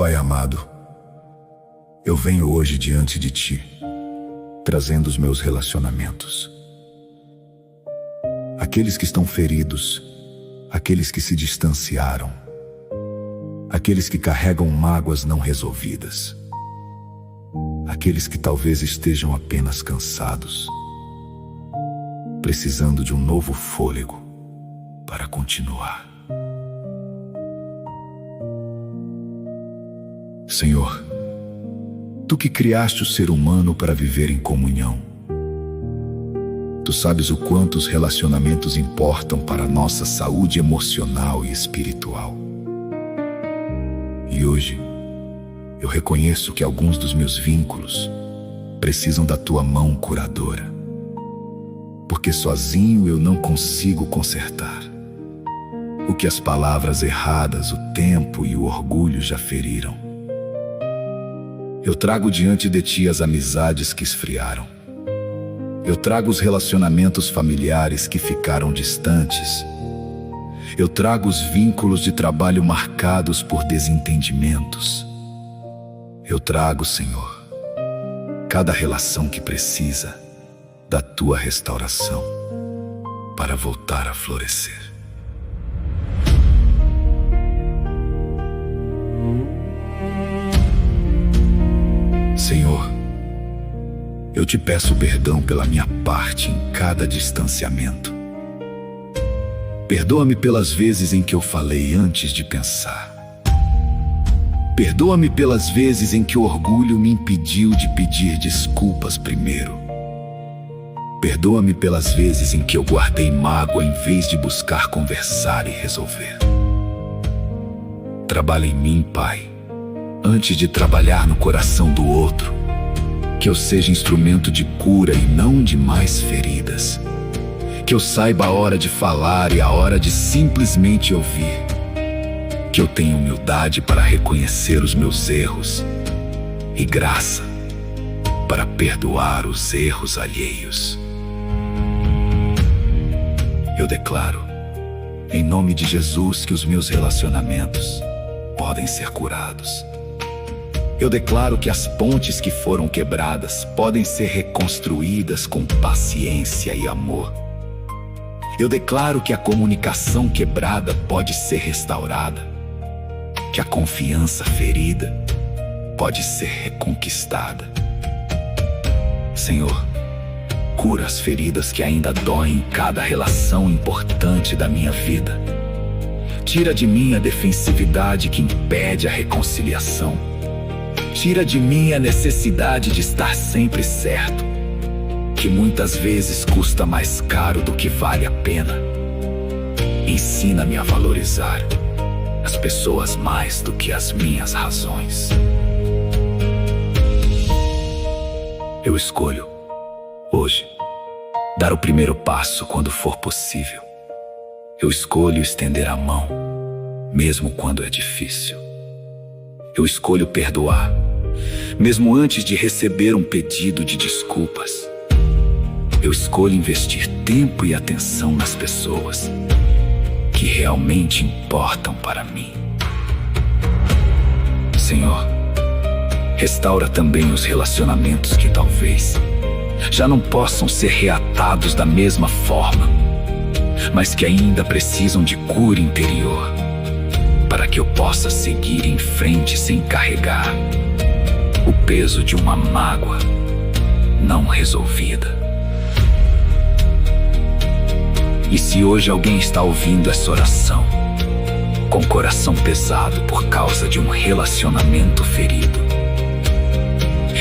Pai amado, eu venho hoje diante de Ti, trazendo os meus relacionamentos. Aqueles que estão feridos, aqueles que se distanciaram, aqueles que carregam mágoas não resolvidas, aqueles que talvez estejam apenas cansados, precisando de um novo fôlego para continuar. Senhor, Tu que criaste o ser humano para viver em comunhão, Tu sabes o quanto os relacionamentos importam para a nossa saúde emocional e espiritual. E hoje, eu reconheço que alguns dos meus vínculos precisam da Tua mão curadora, porque sozinho eu não consigo consertar o que as palavras erradas, o tempo e o orgulho já feriram. Eu trago diante de Ti as amizades que esfriaram. Eu trago os relacionamentos familiares que ficaram distantes. Eu trago os vínculos de trabalho marcados por desentendimentos. Eu trago, Senhor, cada relação que precisa da Tua restauração para voltar a florescer. Senhor, eu Te peço perdão pela minha parte em cada distanciamento. Perdoa-me pelas vezes em que eu falei antes de pensar. Perdoa-me pelas vezes em que o orgulho me impediu de pedir desculpas primeiro. Perdoa-me pelas vezes em que eu guardei mágoa em vez de buscar conversar e resolver. Trabalha em mim, Pai, antes de trabalhar no coração do outro. Que eu seja instrumento de cura e não de mais feridas. Que eu saiba a hora de falar e a hora de simplesmente ouvir. Que eu tenha humildade para reconhecer os meus erros e graça para perdoar os erros alheios. Eu declaro, em nome de Jesus, que os meus relacionamentos podem ser curados. Eu declaro que as pontes que foram quebradas podem ser reconstruídas com paciência e amor. Eu declaro que a comunicação quebrada pode ser restaurada, que a confiança ferida pode ser reconquistada. Senhor, cura as feridas que ainda doem em cada relação importante da minha vida. Tira de mim a defensividade que impede a reconciliação. Tira de mim a necessidade de estar sempre certo, que muitas vezes custa mais caro do que vale a pena. Ensina-me a valorizar as pessoas mais do que as minhas razões. Eu escolho, hoje, dar o primeiro passo quando for possível. Eu escolho estender a mão, mesmo quando é difícil. Eu escolho perdoar, mesmo antes de receber um pedido de desculpas. Eu escolho investir tempo e atenção nas pessoas que realmente importam para mim. Senhor, restaura também os relacionamentos que talvez já não possam ser reatados da mesma forma, mas que ainda precisam de cura interior, para que eu possa seguir em frente sem carregar o peso de uma mágoa não resolvida. E se hoje alguém está ouvindo essa oração com o coração pesado por causa de um relacionamento ferido,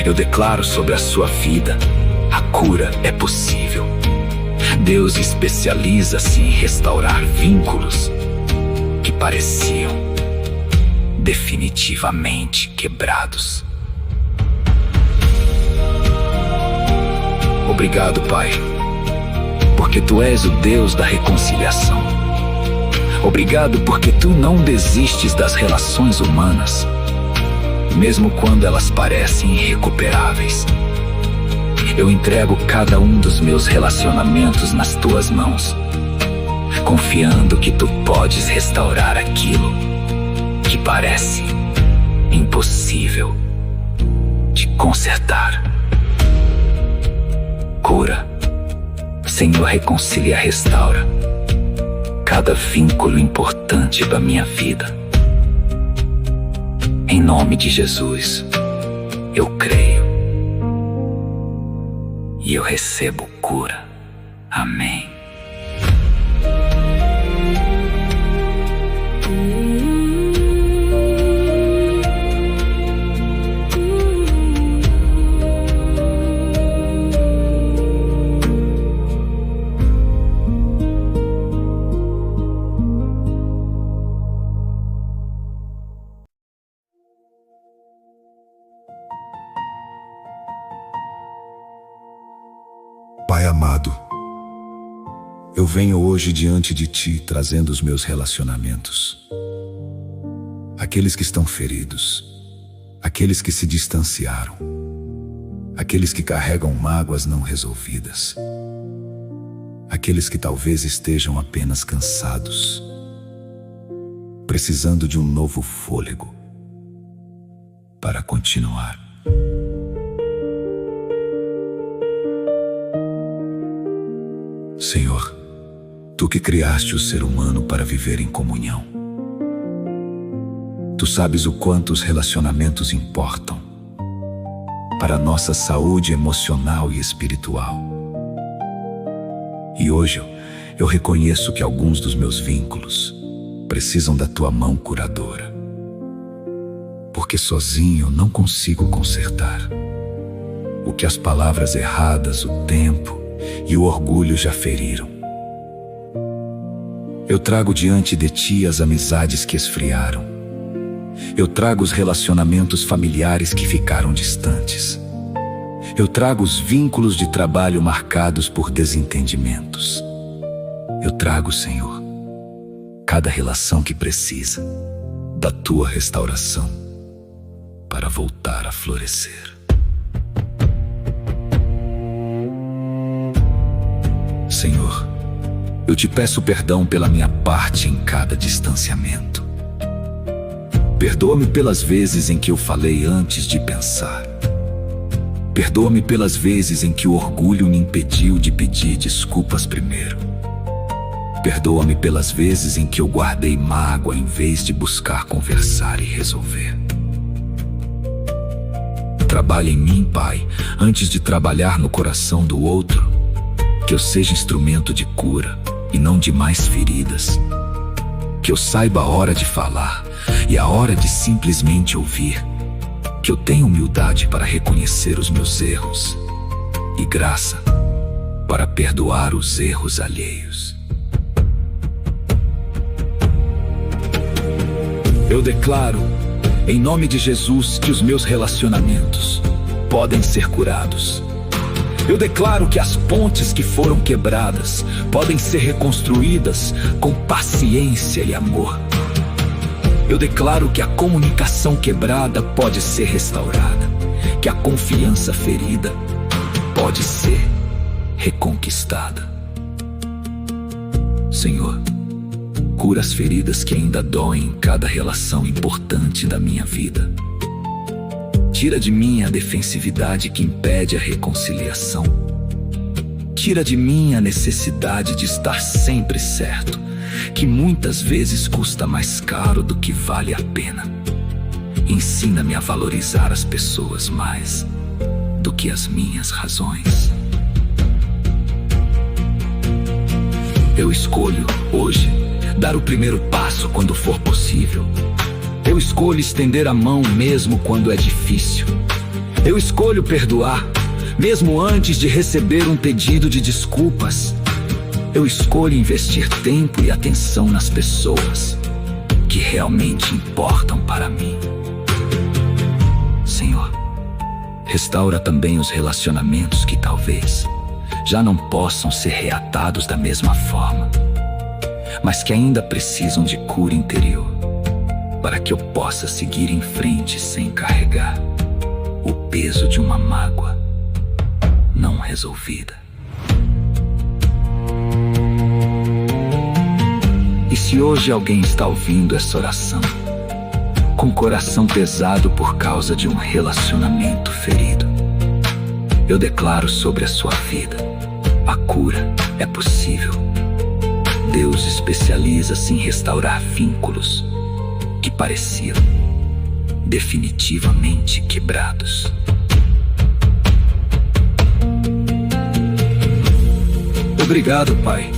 eu declaro sobre a sua vida: a cura é possível. Deus especializa-se em restaurar vínculos que pareciam definitivamente quebrados. Obrigado, Pai, porque Tu és o Deus da reconciliação. Obrigado porque Tu não desistes das relações humanas, mesmo quando elas parecem irrecuperáveis. Eu entrego cada um dos meus relacionamentos nas Tuas mãos, confiando que Tu podes restaurar aquilo que parece impossível. impossível de consertar. Cura, Senhor, reconcilia, restaura cada vínculo importante da minha vida. Em nome de Jesus, eu creio e eu recebo cura. Amém. Pai amado, eu venho hoje diante de Ti trazendo os meus relacionamentos. Aqueles que estão feridos, aqueles que se distanciaram, aqueles que carregam mágoas não resolvidas, aqueles que talvez estejam apenas cansados, precisando de um novo fôlego para continuar. Senhor, Tu que criaste o ser humano para viver em comunhão. Tu sabes o quanto os relacionamentos importam para a nossa saúde emocional e espiritual. E hoje eu reconheço que alguns dos meus vínculos precisam da Tua mão curadora, porque sozinho eu não consigo consertar o que as palavras erradas, o tempo e o orgulho já feriram. Eu trago diante de Ti as amizades que esfriaram. Eu trago os relacionamentos familiares que ficaram distantes. Eu trago os vínculos de trabalho marcados por desentendimentos. Eu trago, Senhor, cada relação que precisa da Tua restauração para voltar a florescer. Senhor, eu Te peço perdão pela minha parte em cada distanciamento. Perdoa-me pelas vezes em que eu falei antes de pensar. Perdoa-me pelas vezes em que o orgulho me impediu de pedir desculpas primeiro. Perdoa-me pelas vezes em que eu guardei mágoa em vez de buscar conversar e resolver. Trabalhe em mim, Pai, antes de trabalhar no coração do outro. Que eu seja instrumento de cura e não de mais feridas. Que eu saiba a hora de falar e a hora de simplesmente ouvir. Que eu tenha humildade para reconhecer os meus erros e graça para perdoar os erros alheios. Eu declaro, em nome de Jesus, que os meus relacionamentos podem ser curados. Eu declaro que as pontes que foram quebradas podem ser reconstruídas com paciência e amor. Eu declaro que a comunicação quebrada pode ser restaurada, que a confiança ferida pode ser reconquistada. Senhor, cura as feridas que ainda doem em cada relação importante da minha vida. Tira de mim a defensividade que impede a reconciliação. Tira de mim a necessidade de estar sempre certo, que muitas vezes custa mais caro do que vale a pena. Ensina-me a valorizar as pessoas mais do que as minhas razões. Eu escolho, hoje, dar o primeiro passo quando for possível. Eu escolho estender a mão mesmo quando é difícil. Eu escolho perdoar, mesmo antes de receber um pedido de desculpas. Eu escolho investir tempo e atenção nas pessoas que realmente importam para mim. Senhor, restaura também os relacionamentos que talvez já não possam ser reatados da mesma forma, mas que ainda precisam de cura interior, para que eu possa seguir em frente sem carregar o peso de uma mágoa não resolvida. E se hoje alguém está ouvindo essa oração, com coração pesado por causa de um relacionamento ferido. Eu declaro sobre a sua vida: a cura é possível. Deus especializa-se em restaurar vínculos que pareciam definitivamente quebrados. Obrigado, Pai,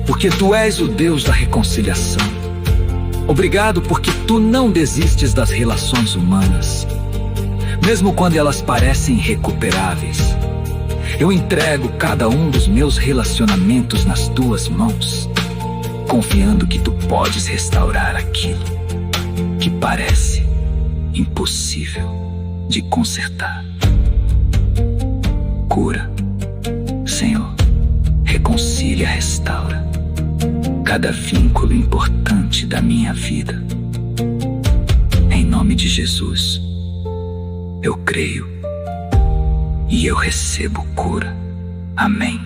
porque Tu és o Deus da reconciliação. Obrigado porque Tu não desistes das relações humanas, mesmo quando elas parecem irrecuperáveis. Eu entrego cada um dos meus relacionamentos nas Tuas mãos, confiando que Tu podes restaurar aquilo que parece impossível de consertar. Cura, Senhor. Reconcilia, restaura cada vínculo importante da minha vida. Em nome de Jesus, eu creio e eu recebo cura. Amém.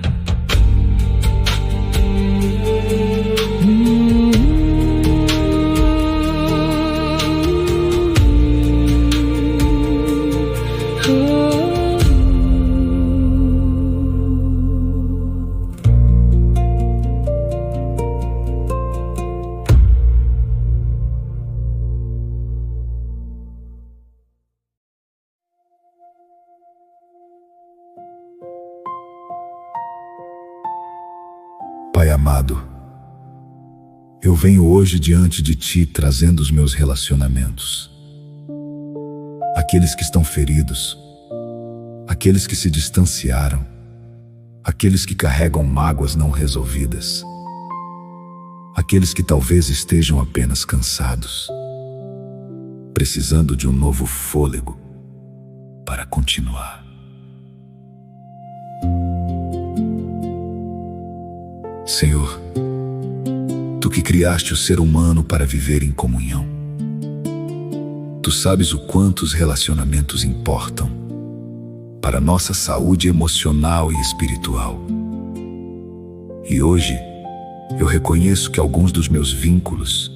Pai amado, eu venho hoje diante de Ti trazendo os meus relacionamentos. Aqueles que estão feridos, aqueles que se distanciaram, aqueles que carregam mágoas não resolvidas, aqueles que talvez estejam apenas cansados, precisando de um novo fôlego para continuar. Senhor, Tu que criaste o ser humano para viver em comunhão, Tu sabes o quanto os relacionamentos importam para nossa saúde emocional e espiritual. E hoje, eu reconheço que alguns dos meus vínculos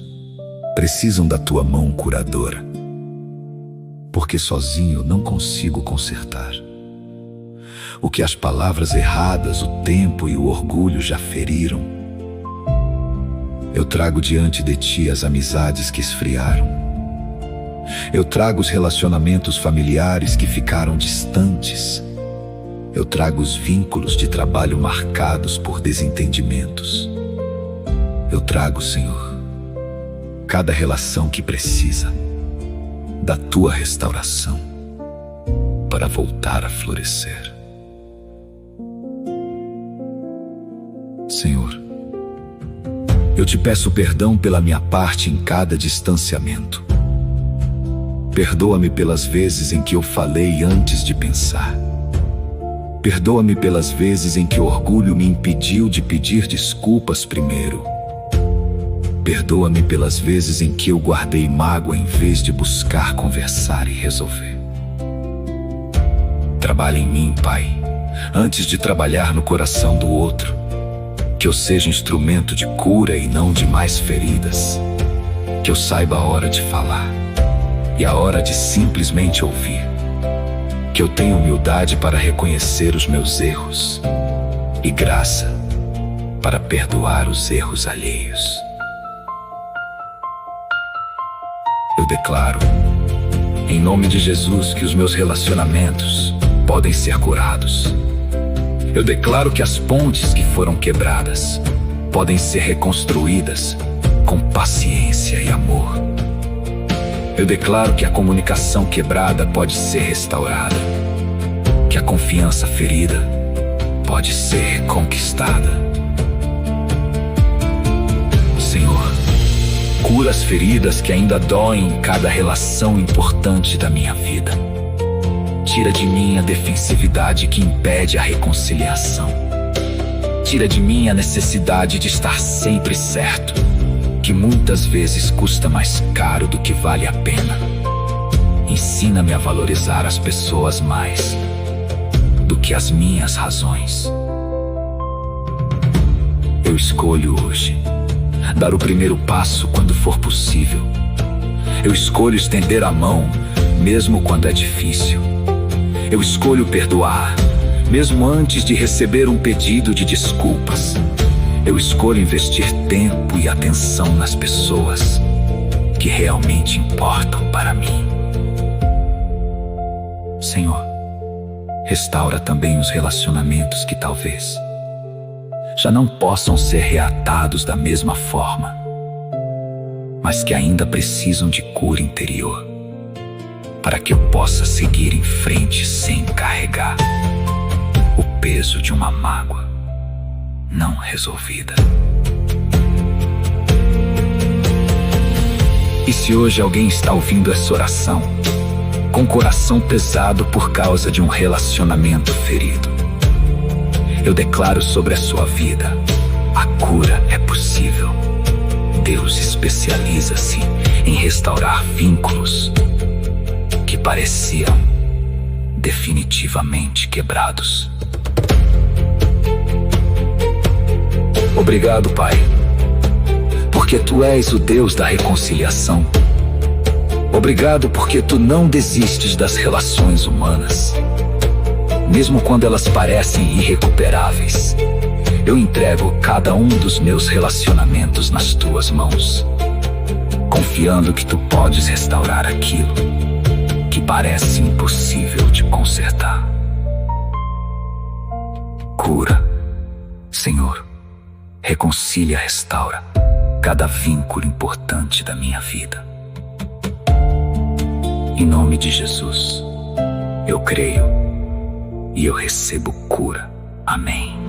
precisam da Tua mão curadora, porque sozinho eu não consigo consertar o que as palavras erradas, o tempo e o orgulho já feriram. Eu trago diante de Ti as amizades que esfriaram. Eu trago os relacionamentos familiares que ficaram distantes. Eu trago os vínculos de trabalho marcados por desentendimentos. Eu trago, Senhor, cada relação que precisa da Tua restauração para voltar a florescer. Senhor, eu Te peço perdão pela minha parte em cada distanciamento. Perdoa-me pelas vezes em que eu falei antes de pensar. Perdoa-me pelas vezes em que o orgulho me impediu de pedir desculpas primeiro. Perdoa-me pelas vezes em que eu guardei mágoa em vez de buscar conversar e resolver. Trabalha em mim, Pai, antes de trabalhar no coração do outro. Que eu seja instrumento de cura e não de mais feridas. Que eu saiba a hora de falar e a hora de simplesmente ouvir. Que eu tenha humildade para reconhecer os meus erros e graça para perdoar os erros alheios. Eu declaro, em nome de Jesus, que os meus relacionamentos podem ser curados. Eu declaro que as pontes que foram quebradas podem ser reconstruídas com paciência e amor. Eu declaro que a comunicação quebrada pode ser restaurada, que a confiança ferida pode ser reconquistada. Senhor, cura as feridas que ainda doem em cada relação importante da minha vida. Tira de mim a defensividade que impede a reconciliação. Tira de mim a necessidade de estar sempre certo, que muitas vezes custa mais caro do que vale a pena. Ensina-me a valorizar as pessoas mais do que as minhas razões. Eu escolho hoje dar o primeiro passo quando for possível. Eu escolho estender a mão, mesmo quando é difícil. Eu escolho perdoar, mesmo antes de receber um pedido de desculpas. Eu escolho investir tempo e atenção nas pessoas que realmente importam para mim. Senhor, restaura também os relacionamentos que talvez já não possam ser reatados da mesma forma, mas que ainda precisam de cura interior, para que eu possa seguir em frente sem carregar o peso de uma mágoa não resolvida. E se hoje alguém está ouvindo essa oração com o coração pesado por causa de um relacionamento ferido, eu declaro sobre a sua vida: a cura é possível. Deus especializa-se em restaurar vínculos que pareciam definitivamente quebrados. Obrigado, Pai, porque Tu és o Deus da reconciliação. Obrigado porque Tu não desistes das relações humanas, mesmo quando elas parecem irrecuperáveis. Eu entrego cada um dos meus relacionamentos nas Tuas mãos, confiando que Tu podes restaurar aquilo que parece impossível de consertar. Cura, Senhor, reconcilia, restaura cada vínculo importante da minha vida. Em nome de Jesus, eu creio e eu recebo cura. Amém.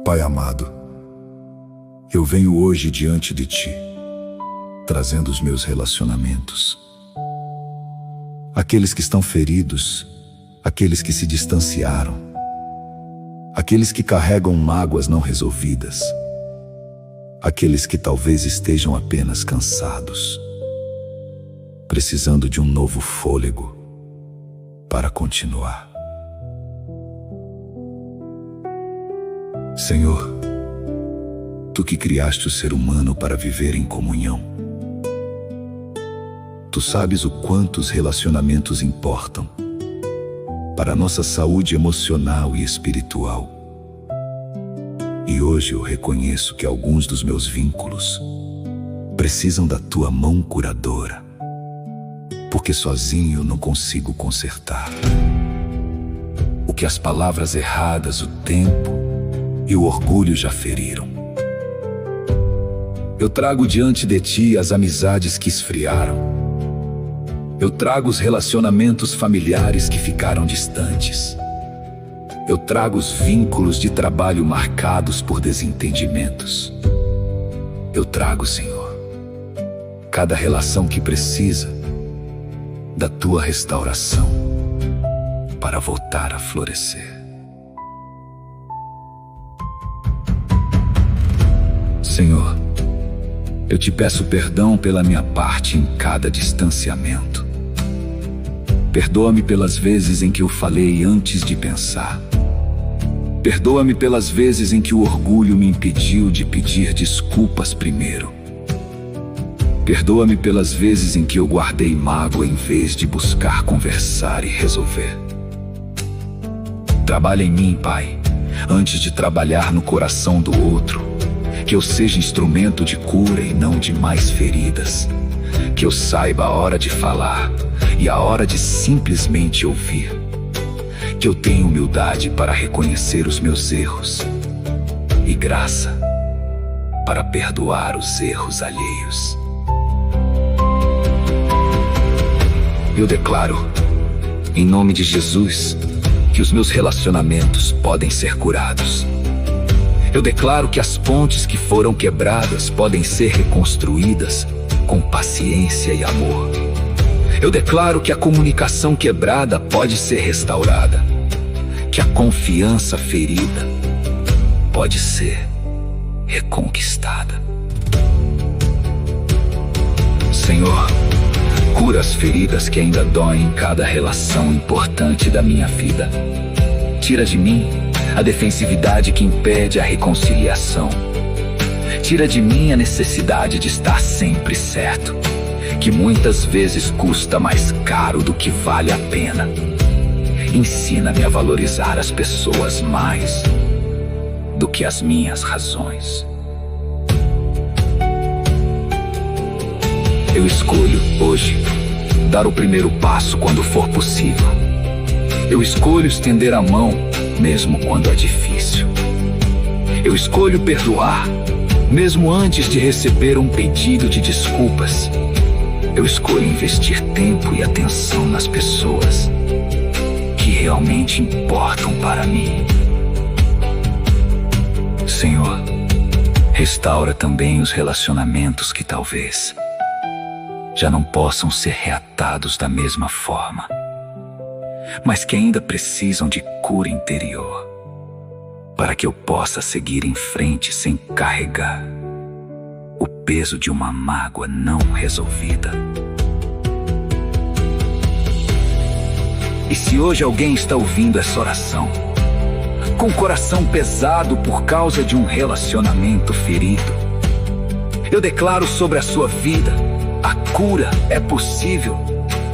Pai amado, eu venho hoje diante de Ti, trazendo os meus relacionamentos. Aqueles que estão feridos, aqueles que se distanciaram, aqueles que carregam mágoas não resolvidas, aqueles que talvez estejam apenas cansados, precisando de um novo fôlego para continuar. Senhor, Tu que criaste o ser humano para viver em comunhão, Tu sabes o quanto os relacionamentos importam para a nossa saúde emocional e espiritual. E hoje eu reconheço que alguns dos meus vínculos precisam da Tua mão curadora, porque sozinho eu não consigo consertar o que as palavras erradas, o tempo e o orgulho já feriram. Eu trago diante de Ti as amizades que esfriaram. Eu trago os relacionamentos familiares que ficaram distantes. Eu trago os vínculos de trabalho marcados por desentendimentos. Eu trago, Senhor, cada relação que precisa da Tua restauração para voltar a florescer. Senhor, eu Te peço perdão pela minha parte em cada distanciamento. Perdoa-me pelas vezes em que eu falei antes de pensar. Perdoa-me pelas vezes em que o orgulho me impediu de pedir desculpas primeiro. Perdoa-me pelas vezes em que eu guardei mágoa em vez de buscar conversar e resolver. Trabalha em mim, Pai, antes de trabalhar no coração do outro. Que eu seja instrumento de cura e não de mais feridas. Que eu saiba a hora de falar e a hora de simplesmente ouvir. Que eu tenha humildade para reconhecer os meus erros e graça para perdoar os erros alheios. Eu declaro, em nome de Jesus, que os meus relacionamentos podem ser curados. Eu declaro que as pontes que foram quebradas podem ser reconstruídas com paciência e amor. Eu declaro que a comunicação quebrada pode ser restaurada, que a confiança ferida pode ser reconquistada. Senhor, cura as feridas que ainda doem em cada relação importante da minha vida. Tira de mim a defensividade que impede a reconciliação. Tira de mim a necessidade de estar sempre certo, que muitas vezes custa mais caro do que vale a pena. Ensina-me a valorizar as pessoas mais do que as minhas razões. Eu escolho, hoje, dar o primeiro passo quando for possível. Eu escolho estender a mão, mesmo quando é difícil. Eu escolho perdoar, mesmo antes de receber um pedido de desculpas. Eu escolho investir tempo e atenção nas pessoas que realmente importam para mim. Senhor, restaura também os relacionamentos que talvez já não possam ser reatados da mesma forma, mas que ainda precisam de cura interior, para que eu possa seguir em frente sem carregar o peso de uma mágoa não resolvida. E se hoje alguém está ouvindo essa oração, com o coração pesado por causa de um relacionamento ferido, eu declaro sobre a sua vida: a cura é possível.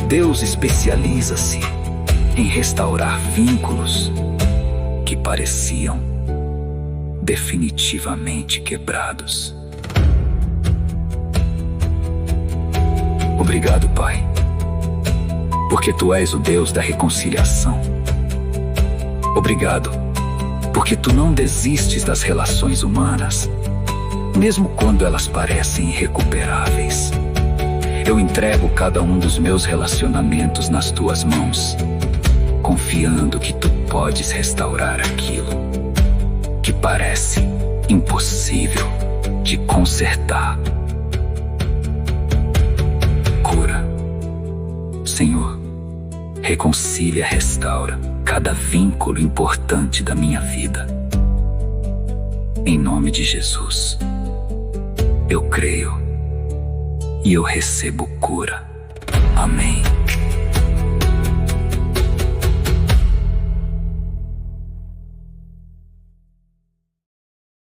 Deus especializa-se em restaurar vínculos que pareciam definitivamente quebrados. Obrigado, Pai, porque Tu és o Deus da reconciliação. Obrigado, porque Tu não desistes das relações humanas, mesmo quando elas parecem irrecuperáveis. Eu entrego cada um dos meus relacionamentos nas Tuas mãos, confiando que Tu podes restaurar aquilo que parece impossível de consertar. Cura, Senhor, reconcilia, restaura cada vínculo importante da minha vida. Em nome de Jesus, eu creio e eu recebo cura. Amém.